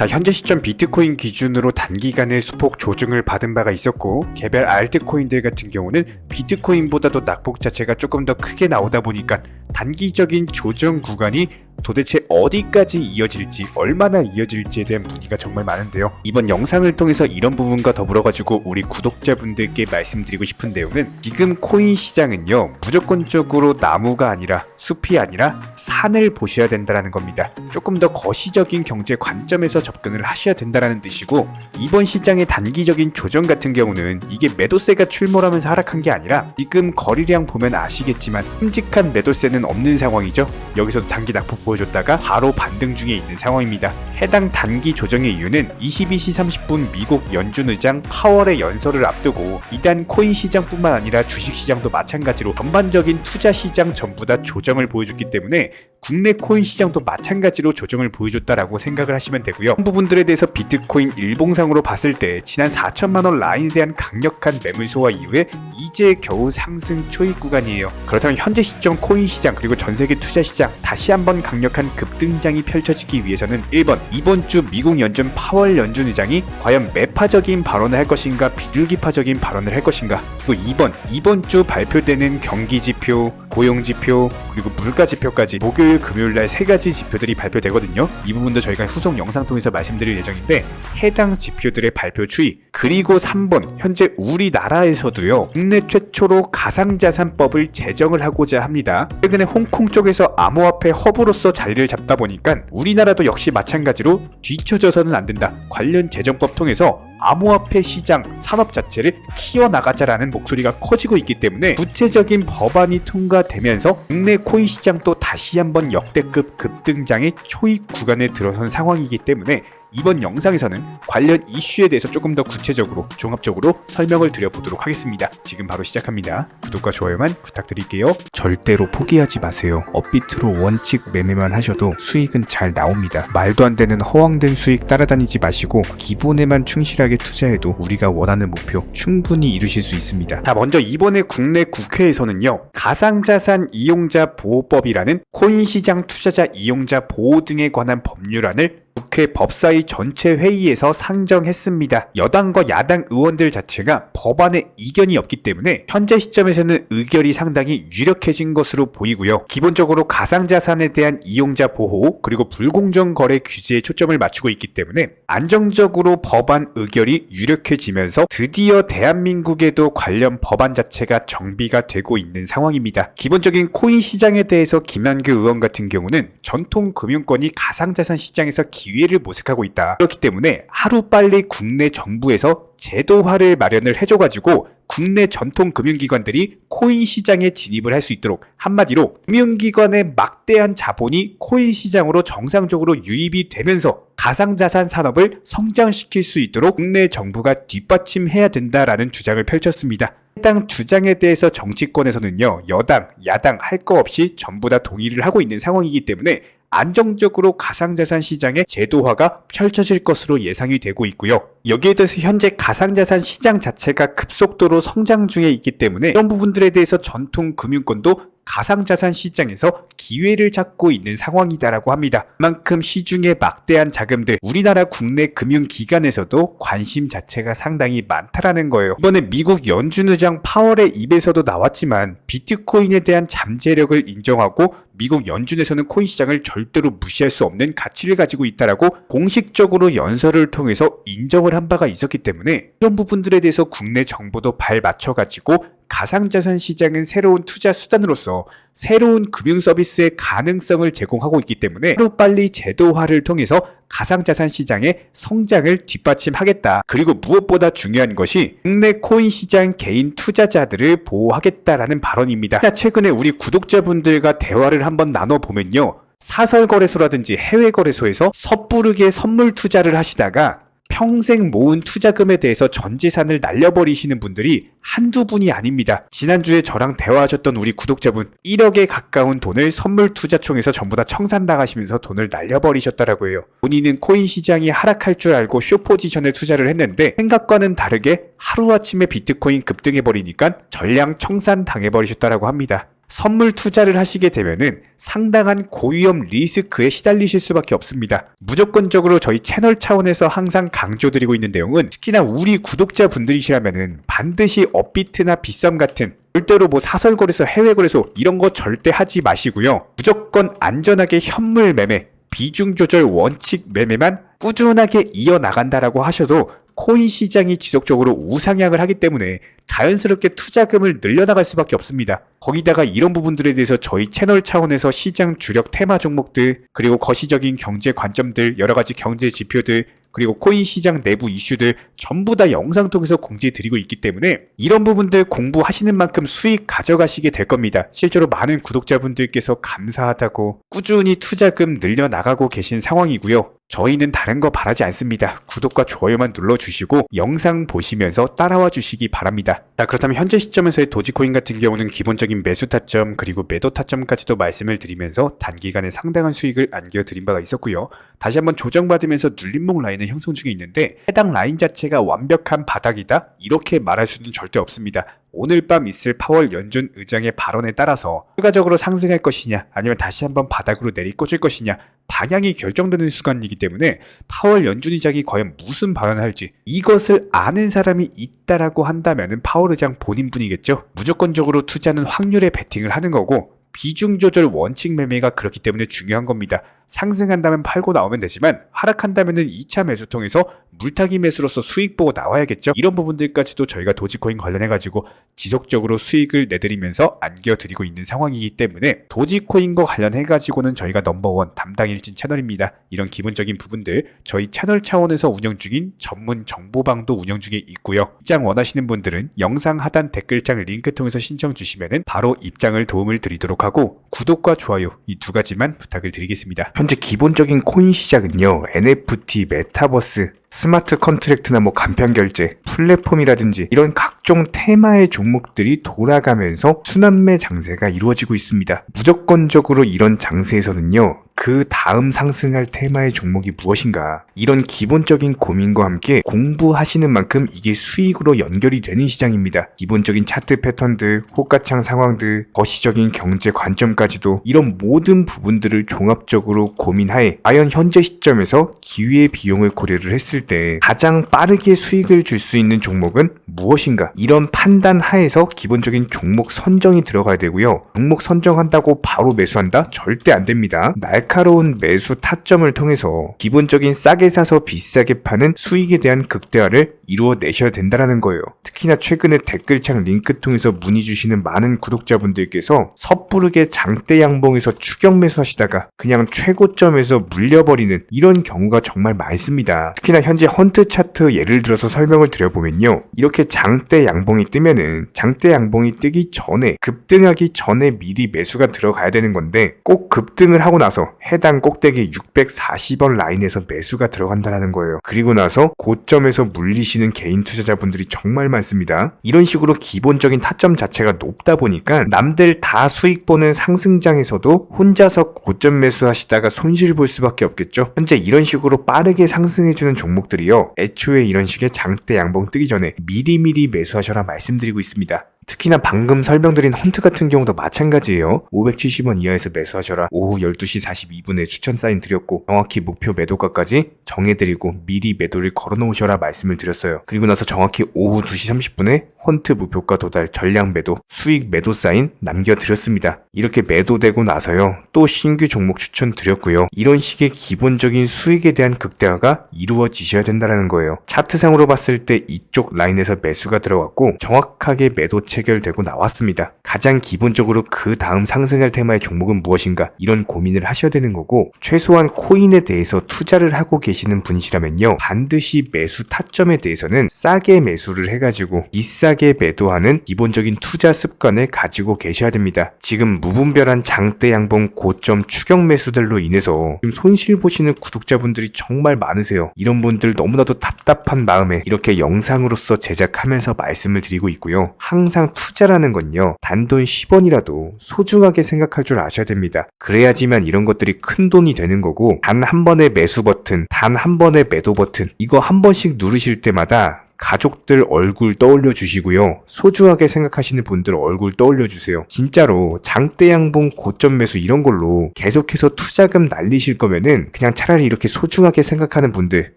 자, 현재 시점 비트코인 기준으로 단기간에 소폭 조정을 받은 바가 있었고, 개별 알트코인들 같은 경우는 비트코인보다도 낙폭 자체가 조금 더 크게 나오다 보니까 단기적인 조정 구간이 도대체 어디까지 이어질지, 얼마나 이어질지에 대한 문의가 정말 많은데요. 이번 영상을 통해서 이런 부분과 더불어가지고 우리 구독자분들께 말씀드리고 싶은 내용은, 지금 코인 시장은요, 무조건적으로 나무가 아니라 숲이 아니라 산을 보셔야 된다는 겁니다. 조금 더 거시적인 경제 관점에서 접근을 하셔야 된다는 뜻이고, 이번 시장의 단기적인 조정 같은 경우는 이게 매도세가 출몰하면서 하락한 게 아니라 지금 거래량 보면 아시겠지만 끔찍한 매도세는 없는 상황이죠. 여기서도 단기 낙폭 보여줬다가 바로 반등 중에 있는 상황입니다. 해당 단기 조정의 이유는 22시 30분 미국 연준의장 파월의 연설을 앞두고 이단 코인 시장뿐만 아니라 주식 시장도 마찬가지로 전반적인 투자 시장 전부 다 조정을 보여줬기 때문에 국내 코인 시장도 마찬가지로 조정을 보여줬다라고 생각을 하시면 되고요. 이 부분들에 대해서 비트코인 일봉상으로 봤을 때 지난 4천만원 라인에 대한 강력한 매물 소화 이후에 이제 겨우 상승 초입 구간이에요. 그렇다면 현재 시점 코인 시장 그리고 전세계 투자 시장 다시 한번 강력한 급등장이 펼쳐지기 위해서는 1번, 이번 주 미국 연준 파월 연준 의장이 과연 매파적인 발언을 할 것인가 비둘기파적인 발언을 할 것인가, 그리고 2번, 이번 주 발표되는 경기지표, 고용지표, 그리고 물가지표까지 목요일, 금요일날 3가지 지표들이 발표되거든요. 이 부분도 저희가 후속 영상 통해서 말씀드릴 예정인데, 해당 지표들의 발표 추이, 그리고 3번, 현재 우리나라에서도요, 국내 최초로 가상자산법을 제정을 하고자 합니다. 최근에 홍콩 쪽에서 암호화폐 허브로서 자리를 잡다 보니까 우리나라도 역시 마찬가지로 뒤처져서는 안 된다, 관련 제정법 통해서 암호화폐 시장 산업 자체를 키워나가자라는 목소리가 커지고 있기 때문에 구체적인 법안이 통과되면서 국내 코인 시장도 다시 한번 역대급 급등장의 초입 구간에 들어선 상황이기 때문에 이번 영상에서는 관련 이슈에 대해서 조금 더 구체적으로 종합적으로 설명을 드려보도록 하겠습니다. 지금 바로 시작합니다. 구독과 좋아요만 부탁드릴게요. 절대로 포기하지 마세요. 업비트로 원칙 매매만 하셔도 수익은 잘 나옵니다. 말도 안 되는 허황된 수익 따라다니지 마시고 기본에만 충실하게 투자해도 우리가 원하는 목표 충분히 이루실 수 있습니다. 자, 먼저 이번에 국내 국회에서는요, 가상자산 이용자 보호법이라는 코인 시장 투자자 이용자 보호 등에 관한 법률안을 국회 법사위 전체 회의에서 상정했습니다. 여당과 야당 의원들 자체가 법안에 이견이 없기 때문에 현재 시점에서는 의결이 상당히 유력해진 것으로 보이고요. 기본적으로 가상자산에 대한 이용자 보호 그리고 불공정 거래 규제에 초점을 맞추고 있기 때문에 안정적으로 법안 의결이 유력해지면서 드디어 대한민국에도 관련 법안 자체가 정비가 되고 있는 상황입니다. 기본적인 코인 시장에 대해서 김한규 의원 같은 경우는 전통 금융권이 가상자산 시장에서 기회를 모색하고 있다. 그렇기 때문에 하루빨리 국내 정부에서 제도화를 마련을 해줘가지고 국내 전통 금융기관들이 코인 시장에 진입을 할 수 있도록, 한마디로 금융기관의 막대한 자본이 코인 시장으로 정상적으로 유입이 되면서 가상자산 산업을 성장시킬 수 있도록 국내 정부가 뒷받침해야 된다라는 주장을 펼쳤습니다. 해당 주장에 대해서 정치권에서는요, 여당, 야당 할 거 없이 전부 다 동의를 하고 있는 상황이기 때문에 안정적으로 가상자산 시장의 제도화가 펼쳐질 것으로 예상이 되고 있고요. 여기에 대해서 현재 가상자산 시장 자체가 급속도로 성장 중에 있기 때문에 이런 부분들에 대해서 전통 금융권도 가상자산 시장에서 기회를 찾고 있는 상황이다라고 합니다. 그만큼 시중에 막대한 자금들, 우리나라 국내 금융기관에서도 관심 자체가 상당히 많다라는 거예요. 이번에 미국 연준의장 파월의 입에서도 나왔지만 비트코인에 대한 잠재력을 인정하고 미국 연준에서는 코인 시장을 절대로 무시할 수 없는 가치를 가지고 있다라고 공식적으로 연설을 통해서 인정을 한 바가 있었기 때문에 이런 부분들에 대해서 국내 정부도 발 맞춰가지고 가상자산 시장은 새로운 투자 수단으로서 새로운 금융 서비스의 가능성을 제공하고 있기 때문에 하루빨리 제도화를 통해서 가상자산 시장의 성장을 뒷받침하겠다. 그리고 무엇보다 중요한 것이 국내 코인 시장 개인 투자자들을 보호하겠다라는 발언입니다. 최근에 우리 구독자분들과 대화를 한번 나눠보면요, 사설거래소라든지 해외거래소에서 섣부르게 선물 투자를 하시다가 평생 모은 투자금에 대해서 전 재산을 날려버리시는 분들이 한두 분이 아닙니다. 지난주에 저랑 대화하셨던 우리 구독자분 1억에 가까운 돈을 선물 투자총에서 전부 다 청산당하시면서 돈을 날려버리셨다라고 해요. 본인은 코인 시장이 하락할 줄 알고 숏포지션에 투자를 했는데 생각과는 다르게 하루아침에 비트코인 급등해버리니까 전량 청산당해버리셨다라고 합니다. 선물 투자를 하시게 되면은 상당한 고위험 리스크에 시달리실 수밖에 없습니다. 무조건적으로 저희 채널 차원에서 항상 강조드리고 있는 내용은 특히나 우리 구독자분들이시라면은 반드시 업비트나 빗썸 같은 절대로 뭐 사설거래소, 해외거래소 이런 거 절대 하지 마시고요. 무조건 안전하게 현물 매매, 비중 조절 원칙 매매만 꾸준하게 이어나간다라고 하셔도 코인 시장이 지속적으로 우상향을 하기 때문에 자연스럽게 투자금을 늘려나갈 수밖에 없습니다. 거기다가 이런 부분들에 대해서 저희 채널 차원에서 시장 주력 테마 종목들, 그리고 거시적인 경제 관점들, 여러 가지 경제 지표들, 그리고 코인 시장 내부 이슈들 전부 다 영상 통해서 공지해 드리고 있기 때문에 이런 부분들 공부하시는 만큼 수익 가져가시게 될 겁니다. 실제로 많은 구독자분들께서 감사하다고 꾸준히 투자금 늘려나가고 계신 상황이고요. 저희는 다른 거 바라지 않습니다. 구독과 좋아요만 눌러주시고 영상 보시면서 따라와 주시기 바랍니다. 자, 그렇다면 현재 시점에서의 도지코인 같은 경우는 기본적인 매수 타점 그리고 매도 타점까지도 말씀을 드리면서 단기간에 상당한 수익을 안겨드린 바가 있었고요. 다시 한번 조정받으면서 눌림목 라인을 형성 중에 있는데 해당 라인 자체가 완벽한 바닥이다? 이렇게 말할 수는 절대 없습니다. 오늘 밤 있을 파월 연준 의장의 발언에 따라서 추가적으로 상승할 것이냐 아니면 다시 한번 바닥으로 내리꽂을 것이냐 방향이 결정되는 순간이기 때문에 파월 연준 의장이 과연 무슨 발언을 할지 이것을 아는 사람이 있다라고 한다면 파월 의장 본인뿐이겠죠. 무조건적으로 투자는 확률에 베팅을 하는 거고 비중 조절 원칙 매매가 그렇기 때문에 중요한 겁니다. 상승한다면 팔고 나오면 되지만 하락한다면은 2차 매수 통해서 물타기 매수로서 수익 보고 나와야겠죠. 이런 부분들까지도 저희가 도지코인 관련해가지고 지속적으로 수익을 내드리면서 안겨드리고 있는 상황이기 때문에 도지코인과 관련해가지고는 저희가 넘버원 담당 일진 채널입니다. 이런 기본적인 부분들 저희 채널 차원에서 운영 중인 전문 정보방도 운영 중에 있고요. 입장 원하시는 분들은 영상 하단 댓글창 링크 통해서 신청 주시면은 바로 입장을 도움을 드리도록 하고 구독과 좋아요 이 두 가지만 부탁을 드리겠습니다. 현재 기본적인 코인 시장은요, NFT, 메타버스, 스마트 컨트랙트나 뭐 간편 결제, 플랫폼이라든지 이런 각종 테마의 종목들이 돌아가면서 순환매 장세가 이루어지고 있습니다. 무조건적으로 이런 장세에서는요, 그 다음 상승할 테마의 종목이 무엇인가 이런 기본적인 고민과 함께 공부하시는 만큼 이게 수익으로 연결이 되는 시장입니다. 기본적인 차트 패턴들, 호가창 상황들, 거시적인 경제 관점까지도 이런 모든 부분들을 종합적으로 고민하에 과연 현재 시점에서 기회의 비용을 고려를 했을 때 가장 빠르게 수익을 줄 수 있는 종목은 무엇인가 이런 판단 하에서 기본적인 종목 선정이 들어가야 되고요. 종목 선정한다고 바로 매수한다? 절대 안 됩니다. 날카로운 매수 타점을 통해서 기본적인 싸게 사서 비싸게 파는 수익에 대한 극대화를 이루어내셔야 된다는 거예요. 특히나 최근에 댓글창 링크 통해서 문의 주시는 많은 구독자분들께서 섣부르게 장대 양봉에서 추격 매수하시다가 그냥 최고점에서 물려버리는 이런 경우가 정말 많습니다. 특히나 현재 헌트 차트 예를 들어서 설명을 드려보면요, 이렇게 장대 양봉이 뜨면은 장대 양봉이 뜨기 전에 급등하기 전에 미리 매수가 들어가야 되는 건데 꼭 급등을 하고 나서 해당 꼭대기 640원 라인에서 매수가 들어간다는 거예요. 그리고 나서 고점에서 물리시는 개인 투자자분들이 정말 많습니다. 이런 식으로 기본적인 타점 자체가 높다 보니까 남들 다 수익 보는 상승장에서도 혼자서 고점 매수하시다가 손실 볼 수밖에 없겠죠. 현재 이런 식으로 빠르게 상승해주는 종목들이요, 애초에 이런 식의 장대 양봉 뜨기 전에 미리미리 매수하셔라 말씀드리고 있습니다. 특히나 방금 설명드린 헌트 같은 경우도 마찬가지예요. 570원 이하에서 매수하셔라. 오후 12시 42분에 추천 사인 드렸고 정확히 목표 매도가까지 정해드리고 미리 매도를 걸어놓으셔라 말씀을 드렸어요. 그리고 나서 정확히 오후 2시 30분에 헌트 목표가 도달 전량 매도 수익 매도 사인 남겨드렸습니다. 이렇게 매도되고 나서요, 또 신규 종목 추천 드렸고요. 이런 식의 기본적인 수익에 대한 극대화가 이루어지셔야 된다는 거예요. 차트상으로 봤을 때 이쪽 라인에서 매수가 들어갔고 정확하게 매도 체결되고 나왔습니다. 가장 기본적으로 그 다음 상승할 테마의 종목은 무엇인가 이런 고민을 하셔야 되는 거고, 최소한 코인에 대해서 투자를 하고 계시는 분이시라면요, 반드시 매수 타점에 대해서는 싸게 매수를 해가지고 비싸게 매도하는 기본적인 투자 습관을 가지고 계셔야 됩니다. 지금 무분별한 장대 양봉 고점 추격 매수들로 인해서 지금 손실 보시는 구독자분들이 정말 많으세요. 이런 분들 너무나도 답답한 마음에 이렇게 영상으로서 제작하면서 말씀을 드리고 있고요. 항상 투자라는 건요, 단돈 10원이라도 소중하게 생각할 줄 아셔야 됩니다. 그래야지만 이런 것들이 큰 돈이 되는 거고, 단 한 번의 매수 버튼, 단 한 번의 매도 버튼 이거 한 번씩 누르실 때마다 가족들 얼굴 떠올려 주시고요. 소중하게 생각하시는 분들 얼굴 떠올려 주세요. 진짜로 장대양봉 고점 매수 이런 걸로 계속해서 투자금 날리실 거면은 그냥 차라리 이렇게 소중하게 생각하는 분들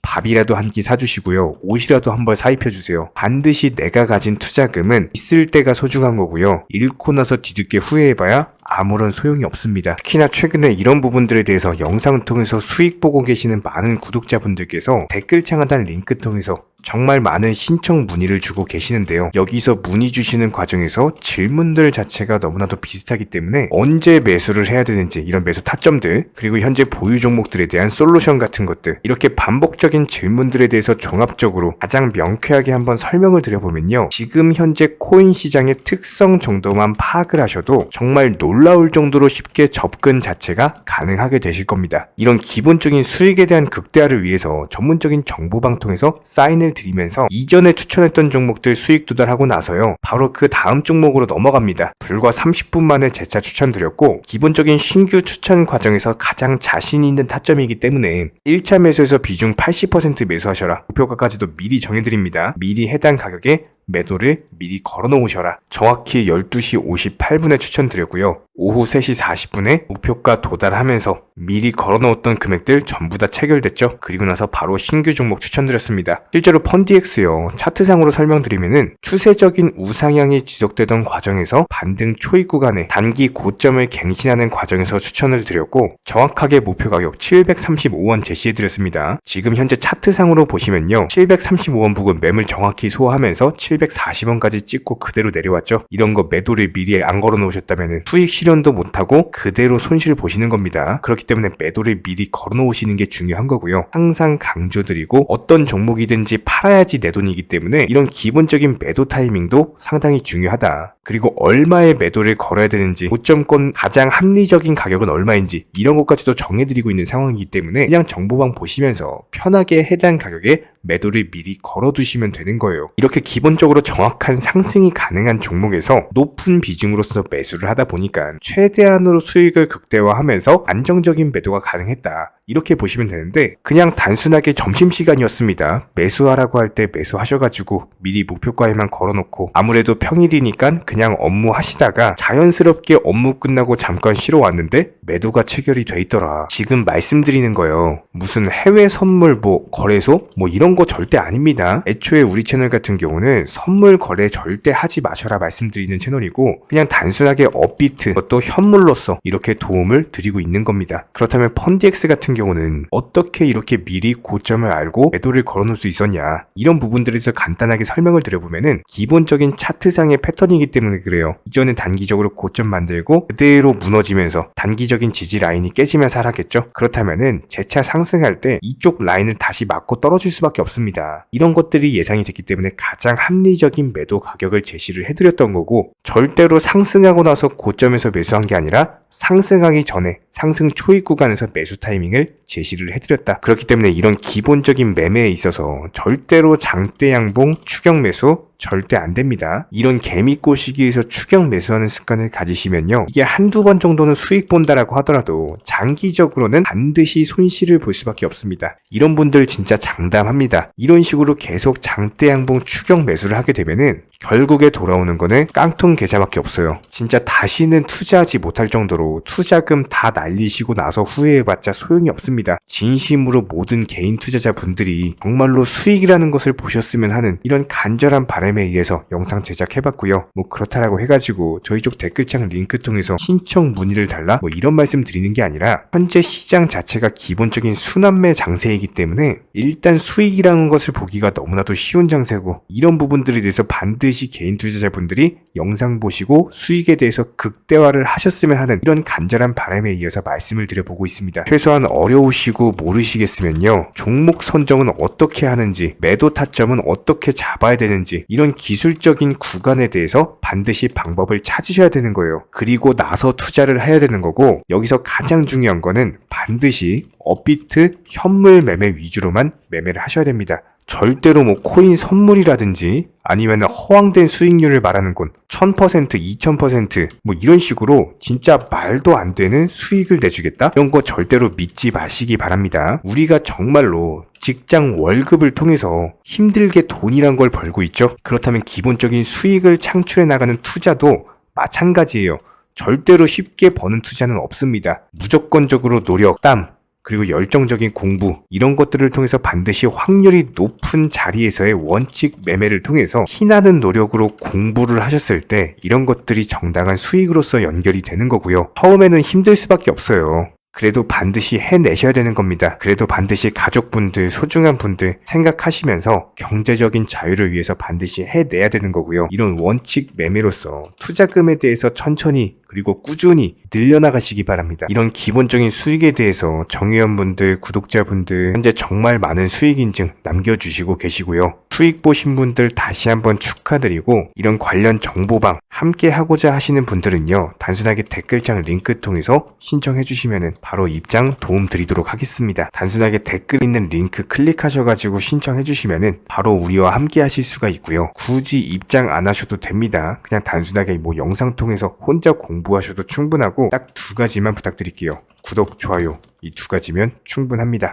밥이라도 한 끼 사주시고요. 옷이라도 한 벌 사입혀 주세요. 반드시 내가 가진 투자금은 있을 때가 소중한 거고요. 잃고 나서 뒤늦게 후회해봐야 아무런 소용이 없습니다. 특히나 최근에 이런 부분들에 대해서 영상을 통해서 수익 보고 계시는 많은 구독자분들께서 댓글창 하단 링크 통해서 정말 많은 신청 문의를 주고 계시는데요. 여기서 문의 주시는 과정에서 질문들 자체가 너무나도 비슷하기 때문에 언제 매수를 해야 되는지 이런 매수 타점들, 그리고 현재 보유 종목들에 대한 솔루션 같은 것들, 이렇게 반복적인 질문들에 대해서 종합적으로 가장 명쾌하게 한번 설명을 드려보면요. 지금 현재 코인 시장의 특성 정도만 파악을 하셔도 정말 놀라울 정도로 쉽게 접근 자체가 가능하게 되실 겁니다. 이런 기본적인 수익에 대한 극대화를 위해서 전문적인 정보방통에서 사인을 드리면서 이전에 추천했던 종목들 수익 도달하고 나서요. 바로 그 다음 종목으로 넘어갑니다. 불과 30분 만에 재차 추천드렸고 기본적인 신규 추천 과정에서 가장 자신 있는 타점이기 때문에 1차 매수에서 비중 80% 매수하셔라. 목표가까지도 미리 정해드립니다. 미리 해당 가격에 매도를 미리 걸어 놓으셔라. 정확히 12시 58분에 추천드렸고요. 오후 3시 40분에 목표가 도달하면서 미리 걸어 놓았던 금액들 전부 다 체결됐죠. 그리고 나서 바로 신규 종목 추천드렸습니다. 실제로 펀디엑스요. 차트상으로 설명드리면은 추세적인 우상향이 지속되던 과정에서 반등 초입 구간에 단기 고점을 갱신하는 과정에서 추천을 드렸고 정확하게 목표 가격 735원 제시해드렸습니다. 지금 현재 차트상으로 보시면요. 735원 부근 매물 정확히 소화하면서 740원까지 찍고 그대로 내려왔죠. 이런 거 매도를 미리 안 걸어 놓으셨다면 수익 실현도 못하고 그대로 손실을 보시는 겁니다. 그렇기 때문에 매도를 미리 걸어 놓으시는 게 중요한 거고요. 항상 강조드리고 어떤 종목이든지 팔아야지 내 돈이기 때문에 이런 기본적인 매도 타이밍도 상당히 중요하다. 그리고 얼마의 매도를 걸어야 되는지, 고점권 가장 합리적인 가격은 얼마인지 이런 것까지도 정해드리고 있는 상황이기 때문에 그냥 정보방 보시면서 편하게 해당 가격에 매도를 미리 걸어두시면 되는 거예요. 이렇게 기본적으로 정확한 상승이 가능한 종목에서 높은 비중으로서 매수를 하다 보니까 최대한으로 수익을 극대화하면서 안정적인 매도가 가능했다. 이렇게 보시면 되는데 그냥 단순하게 점심시간이었습니다. 매수하라고 할 때 매수하셔가지고 미리 목표가에만 걸어놓고 아무래도 평일이니까 그냥 업무 하시다가 자연스럽게 업무 끝나고 잠깐 쉬러 왔는데 매도가 체결이 돼 있더라. 지금 말씀드리는 거예요. 무슨 해외 선물 거래소 이런 거 절대 아닙니다. 애초에 우리 채널 같은 경우는 선물 거래 절대 하지 마셔라 말씀드리는 채널이고 그냥 단순하게 업비트 또 현물로서 이렇게 도움을 드리고 있는 겁니다. 그렇다면 펀디엑스 같은 경우는 어떻게 이렇게 미리 고점을 알고 매도를 걸어놓을 수 있었냐, 이런 부분들에서 간단하게 설명을 드려보면은 기본적인 차트상의 패턴이기 때문에 그래요. 이전에 단기적으로 고점 만들고 그대로 무너지면서 단기적인 지지 라인이 깨지면서 하락했죠. 그렇다면은 재차 상승할 때 이쪽 라인을 다시 맞고 떨어질 수밖에 없습니다. 이런 것들이 예상이 됐기 때문에 가장 합리적인 매도 가격을 제시를 해드렸던 거고 절대로 상승하고 나서 고점에서 매수한 게 아니라 상승하기 전에 상승 초입 구간에서 매수 타이밍을 제시를 해드렸다. 그렇기 때문에 이런 기본적인 매매에 있어서 절대로 장대 양봉 추격 매수 절대 안 됩니다. 이런 개미꼬 시기에서 추격 매수하는 습관을 가지시면요. 이게 한두 번 정도는 수익 본다라고 하더라도 장기적으로는 반드시 손실을 볼 수밖에 없습니다. 이런 분들 진짜 장담합니다. 이런 식으로 계속 장대 양봉 추격 매수를 하게 되면은 결국에 돌아오는 거는 깡통 계좌밖에 없어요. 진짜 다시는 투자하지 못할 정도로 투자금 다 날리시고 나서 후회해봤자 소용이 없습니다. 진심으로 모든 개인 투자자분들이 정말로 수익이라는 것을 보셨으면 하는 이런 간절한 바람에 의해서 영상 제작해봤고요. 그렇다라고 해가지고 저희 쪽 댓글창 링크 통해서 신청 문의를 달라 이런 말씀 드리는 게 아니라 현재 시장 자체가 기본적인 순환매 장세이기 때문에 일단 수익이라는 것을 보기가 너무나도 쉬운 장세고 이런 부분들에 대해서 반드시 개인 투자자분들이 영상 보시고 수익에 대해서 극대화를 하셨으면 하는 이런 간절한 바람에 이어서 말씀을 드려보고 있습니다. 최소한 어려우시고 모르시겠으면요. 종목 선정은 어떻게 하는지, 매도 타점은 어떻게 잡아야 되는지 이런 기술적인 구간에 대해서 반드시 방법을 찾으셔야 되는 거예요. 그리고 나서 투자를 해야 되는 거고 여기서 가장 중요한 거는 반드시 업비트 현물 매매 위주로만 매매를 하셔야 됩니다. 절대로 뭐 코인 선물이라든지 아니면 허황된 수익률을 말하는 건 1000%, 2000% 뭐 이런 식으로 진짜 말도 안 되는 수익을 내주겠다? 이런 거 절대로 믿지 마시기 바랍니다. 우리가 정말로 직장 월급을 통해서 힘들게 돈이란 걸 벌고 있죠. 그렇다면 기본적인 수익을 창출해 나가는 투자도 마찬가지예요. 절대로 쉽게 버는 투자는 없습니다. 무조건적으로 노력, 땀, 그리고 열정적인 공부 이런 것들을 통해서 반드시 확률이 높은 자리에서의 원칙 매매를 통해서 피나는 노력으로 공부를 하셨을 때 이런 것들이 정당한 수익으로서 연결이 되는 거고요. 처음에는 힘들 수밖에 없어요. 그래도 반드시 해내셔야 되는 겁니다. 그래도 반드시 가족분들, 소중한 분들 생각하시면서 경제적인 자유를 위해서 반드시 해내야 되는 거고요. 이런 원칙 매매로서 투자금에 대해서 천천히 그리고 꾸준히 늘려나가시기 바랍니다. 이런 기본적인 수익에 대해서 정회원분들, 구독자분들 현재 정말 많은 수익 인증 남겨주시고 계시고요. 수익 보신 분들 다시 한번 축하드리고 이런 관련 정보방 함께 하고자 하시는 분들은요. 단순하게 댓글창 링크 통해서 신청해 주시면 바로 입장 도움 드리도록 하겠습니다. 단순하게 댓글 있는 링크 클릭하셔가지고 신청해 주시면 바로 우리와 함께 하실 수가 있고요. 굳이 입장 안 하셔도 됩니다. 그냥 단순하게 뭐 영상 통해서 혼자 공부하셔도 충분하고 딱 두 가지만 부탁드릴게요. 구독, 좋아요 이 두 가지면 충분합니다.